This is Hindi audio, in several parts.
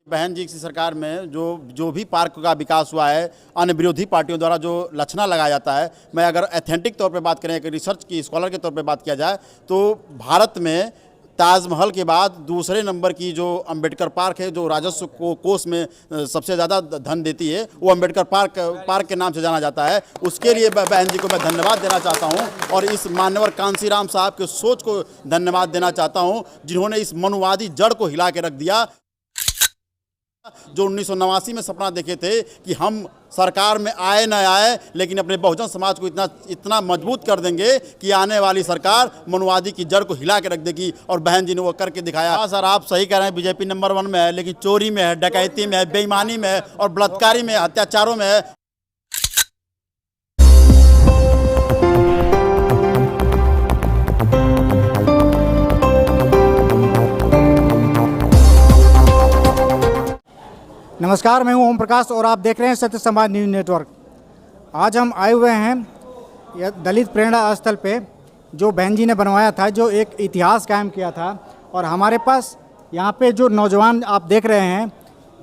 बहन जी की सरकार में जो भी पार्क का विकास हुआ है, अन्य विरोधी पार्टियों द्वारा जो लक्षणा लगाया जाता है, मैं अगर एथेंटिक तौर पे बात करें, एक रिसर्च की स्कॉलर के तौर पे बात किया जाए तो भारत में ताजमहल के बाद दूसरे नंबर की जो अंबेडकर पार्क है, जो राजस्व को कोष में सबसे ज़्यादा धन देती है, वो अंबेडकर पार्क के नाम से जाना जाता है। उसके लिए बहन जी को मैं धन्यवाद देना चाहता हूं और इस मान्यवर कांसीराम साहब के सोच को धन्यवाद देना चाहता हूं, जिन्होंने इस मनुवादी जड़ को हिला के रख दिया। जो 1989 में सपना देखे थे कि हम सरकार में आए न आए, लेकिन अपने बहुजन समाज को इतना मजबूत कर देंगे कि आने वाली सरकार मनुवादी की जड़ को हिला के रख देगी, और बहन जी ने वो करके दिखाया। हाँ सर, आप सही कह रहे हैं, बीजेपी नंबर 1 में है, लेकिन चोरी में है, डकैती में है, बेईमानी में है और बलात्कारी में, अत्याचारों में है। नमस्कार, मैं हूं ओम प्रकाश और आप देख रहे हैं सत्य समाज न्यूज़ नेटवर्क। आज हम आए हुए हैं दलित प्रेरणा स्थल पे, जो बहन जी ने बनवाया था, जो एक इतिहास कायम किया था। और हमारे पास यहाँ पे जो नौजवान आप देख रहे हैं,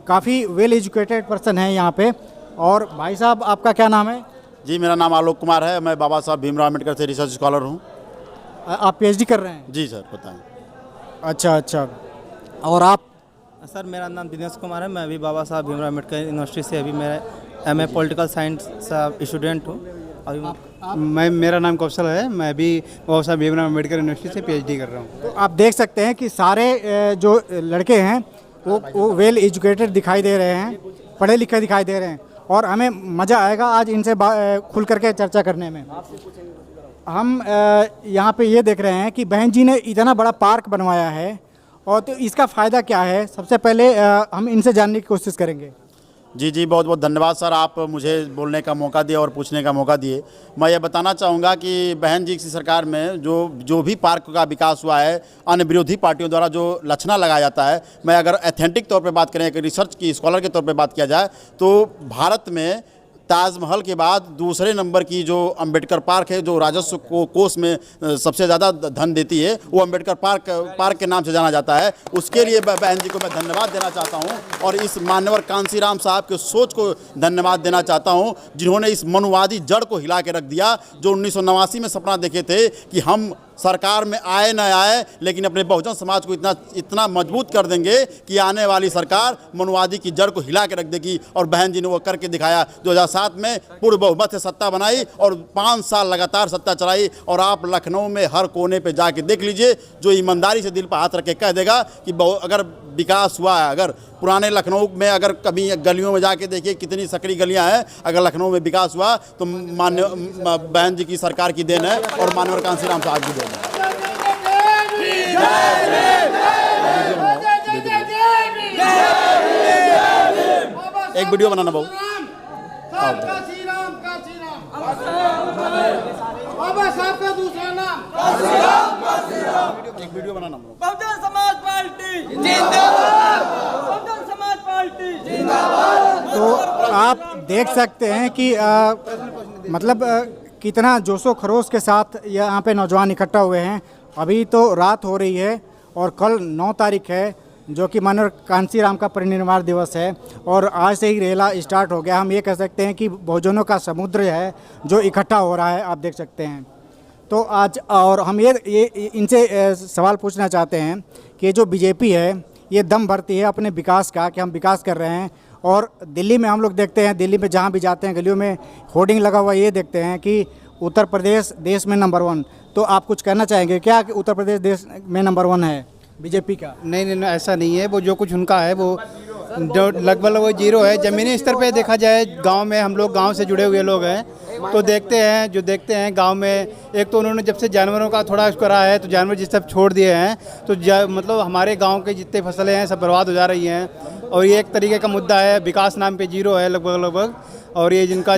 काफ़ी वेल एजुकेटेड पर्सन हैं यहाँ पे। और भाई साहब, आपका क्या नाम है? जी, मेरा नाम आलोक कुमार है, मैं बाबा साहब भीमराव अम्बेडकर से रिसर्च स्कॉलर हूँ। आप पीएचडी कर रहे हैं? जी सर, बताएँ। अच्छा। और आप? सर, मेरा नाम दिनेश कुमार है, मैं अभी बाबा साहब भीमराव अम्बेडकर यूनिवर्सिटी से अभी मैं एमए पॉलिटिकल साइंस स्टूडेंट हूँ। अभी मेरा नाम कौशल है, मैं अभी बाबा साहब भीमराव अम्बेडकर यूनिवर्सिटी से पीएचडी कर रहा हूँ। तो आप देख सकते हैं कि सारे जो लड़के हैं वो वेल एजुकेटेड दिखाई दे रहे हैं, पढ़े लिखे दिखाई दे रहे हैं, और हमें मज़ा आएगा आज इनसे खुल करके चर्चा करने में। हम यहाँ पे ये देख रहे हैं कि बहन जी ने इतना बड़ा पार्क बनवाया है, और तो इसका फ़ायदा क्या है, सबसे पहले हम इनसे जानने की कोशिश करेंगे। जी, बहुत बहुत धन्यवाद सर, आप मुझे बोलने का मौका दिए और पूछने का मौका दिए। मैं ये बताना चाहूँगा कि बहन जी की सरकार में जो भी पार्क का विकास हुआ है, अन्य विरोधी पार्टियों द्वारा जो लक्षणा लगाया जाता है, मैं अगर एथेंटिक तौर पे बात करें, एक रिसर्च की स्कॉलर के तौर पे बात किया जाए तो भारत में ताजमहल के बाद दूसरे नंबर की जो अंबेडकर पार्क है, जो राजस्व को कोष में सबसे ज़्यादा धन देती है, वो अंबेडकर पार्क के नाम से जाना जाता है। उसके लिए बहन जी को मैं धन्यवाद देना चाहता हूं और इस मान्यवर कांसीराम साहब के सोच को धन्यवाद देना चाहता हूं, जिन्होंने इस मनुवादी जड़ को हिला के रख दिया। जो 1989 में सपना देखे थे कि हम सरकार में आए न आए, लेकिन अपने बहुजन समाज को इतना मजबूत कर देंगे कि आने वाली सरकार मनुवादी की जड़ को हिला के रख देगी, और बहन जी ने वो करके दिखाया। 2007 में पूर्ण बहुमत से सत्ता बनाई और 5 साल लगातार सत्ता चलाई। और आप लखनऊ में हर कोने पे जाके देख लीजिए, जो ईमानदारी से दिल पर हाथ रख के कह देगा कि अगर विकास हुआ है, अगर पुराने लखनऊ में अगर कभी गलियों में जाके देखिए कितनी सकरी गलियां हैं, अगर लखनऊ में विकास हुआ तो मान्य बहन जी की सरकार की देन है और मान्यवर कांसीराम साहब की देन है। एक वीडियो बनाना बहु, बाबा साहब का दूसरा नाम, एक वीडियो बनाना। बहुजन समाज पार्टी जिंदाबाद, बहुजन समाज पार्टी जिंदाबाद। तो आप देख सकते हैं कि मतलब कितना जोशो खरोश के साथ यहाँ पे नौजवान इकट्ठा हुए हैं। अभी तो रात हो रही है और कल 9 तारीख है, जो कि मानव कांसीराम का परिनिर्वाण दिवस है, और आज से ही रेला स्टार्ट हो गया। हम ये कह सकते हैं कि बहुजनों का समुद्र है जो इकट्ठा हो रहा है, आप देख सकते हैं। तो आज और हम ये इनसे सवाल पूछना चाहते हैं कि जो बीजेपी है, ये दम भरती है अपने विकास का कि हम विकास कर रहे हैं, और दिल्ली में हम लोग देखते हैं, दिल्ली में जहाँ भी जाते हैं गलियों में होर्डिंग लगा हुआ, ये देखते हैं कि उत्तर प्रदेश देश में नंबर 1। तो आप कुछ कहना चाहेंगे क्या कि उत्तर प्रदेश देश में नंबर 1 है बीजेपी का? नहीं, ऐसा नहीं है। वो जो कुछ उनका है वो लगभग वो 0 है। ज़मीनी स्तर पे देखा जाए, गांव में हम लोग गांव से जुड़े हुए लोग हैं, तो देखते हैं गांव में एक तो उन्होंने जब से जानवरों का थोड़ा करा है, तो जानवर जिस सब छोड़ दिए हैं, तो मतलब हमारे गांव के जितने फसलें हैं सब बर्बाद हो जा रही हैं। और ये एक तरीके का मुद्दा है, विकास नाम पे 0 है लगभग। और ये जिनका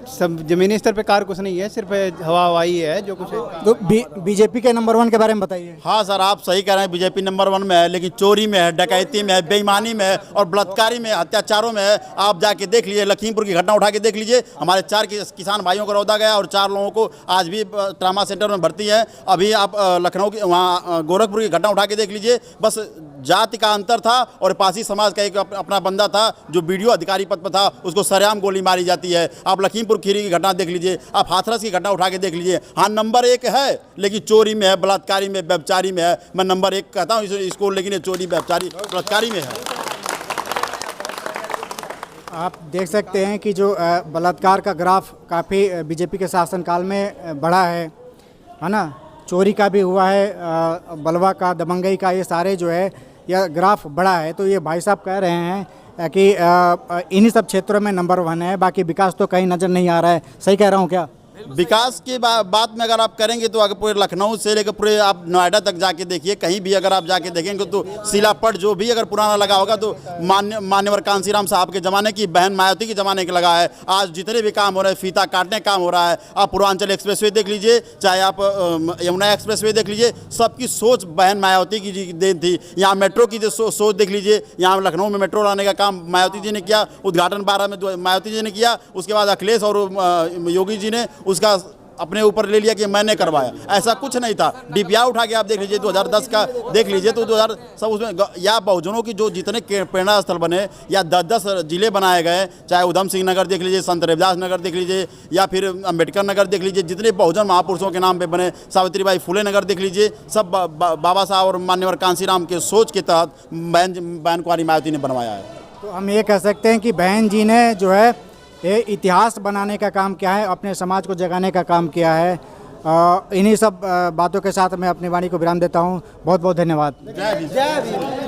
सब ज़मीनी स्तर पे कार्य कुछ नहीं है, सिर्फ हवाई है जो कुछ है। तो बीजेपी के नंबर 1 के बारे में बताइए। हाँ सर, आप सही कह रहे हैं, बीजेपी नंबर 1 में है, लेकिन चोरी में है, डकैती में है, बेईमानी में है और बलात्कारी में, अत्याचारों में है। आप जाके देख लीजिए, लखीमपुर की घटना उठा के देख लीजिए, हमारे 4 किसान भाइयों को रौदा गया और 4 लोगों को आज भी ट्रामा सेंटर में भर्ती है। अभी आप लखनऊ की वहाँ गोरखपुर की घटना उठा के देख लीजिए, बस जाति का अंतर था और पासी समाज का एक अपना बंदा था जो वीडियो अधिकारी पद पर था, उसको सरेआम गोली मारी जाती है। आप लखीमपुर खीरी की घटना देख लीजिए, आप हाथरस की घटना उठा के देख लीजिए। हाँ, नंबर 1 है, लेकिन चोरी में है, बलात्कारी में, व्यभिचारी में है। मैं नंबर 1 कहता हूँ इसको, लेकिन ये चोरी, व्यभिचारी, बलात्कारी में है। आप देख सकते हैं कि जो बलात्कार का ग्राफ काफ़ी बीजेपी के शासनकाल में बढ़ा है ना। चोरी का भी हुआ है, बलवा का, दबंगई का, ये सारे जो है यह ग्राफ बढ़ा है। तो ये भाई साहब कह रहे हैं कि इन्हीं सब क्षेत्रों में नंबर 1 है, बाकी विकास तो कहीं नज़र नहीं आ रहा है। सही कह रहा हूँ क्या? विकास की बात में अगर आप करेंगे तो अगर पूरे लखनऊ से लेकर पूरे आप नोएडा तक जाके देखिए, कहीं भी अगर आप जाके देखेंगे तो शिलापट जो भी अगर पुराना लगा होगा तो मान्यवर कांसीराम साहब के ज़माने की, बहन मायावती के ज़माने का लगा है। आज जितने भी काम हो रहे हैं, फीता काटने काम हो रहा है। आप पूर्वांचल एक्सप्रेसवे देख लीजिए, चाहे आप यमुना एक्सप्रेसवे देख लीजिए, सबकी सोच बहन मायावती की देन थी। यहाँ मेट्रो की सोच देख लीजिए, यहाँ लखनऊ में मेट्रो लाने का काम मायावती जी ने किया, उद्घाटन 12 में मायावती जी ने किया। उसके बाद अखिलेश और योगी जी ने उसका अपने ऊपर ले लिया कि मैंने करवाया। ऐसा कुछ नहीं था। डीपीआर उठा के आप देख लीजिए, 2010 का देख लीजिए तो 2000 सब उसमें, या बहुजनों की जो जितने प्रेरणा स्थल बने या 10-10 जिले बनाए गए, चाहे उधम सिंह नगर देख लीजिए, संत रविदास नगर देख लीजिए, या फिर अम्बेडकर नगर देख लीजिए, जितने बहुजन महापुरुषों के नाम पे बने, सावित्रीबाई फुले नगर देख लीजिए, सब बाबा साहब और मान्यवर कांसीराम के सोच के तहत बहन कुंवारी मायावती ने बनवाया है। तो हम ये कह सकते हैं कि बहन जी ने जो है ये इतिहास बनाने का काम किया है, अपने समाज को जगाने का काम किया है। इन्हीं सब बातों के साथ मैं अपनी वाणी को विराम देता हूँ। बहुत बहुत धन्यवाद। जय भीम।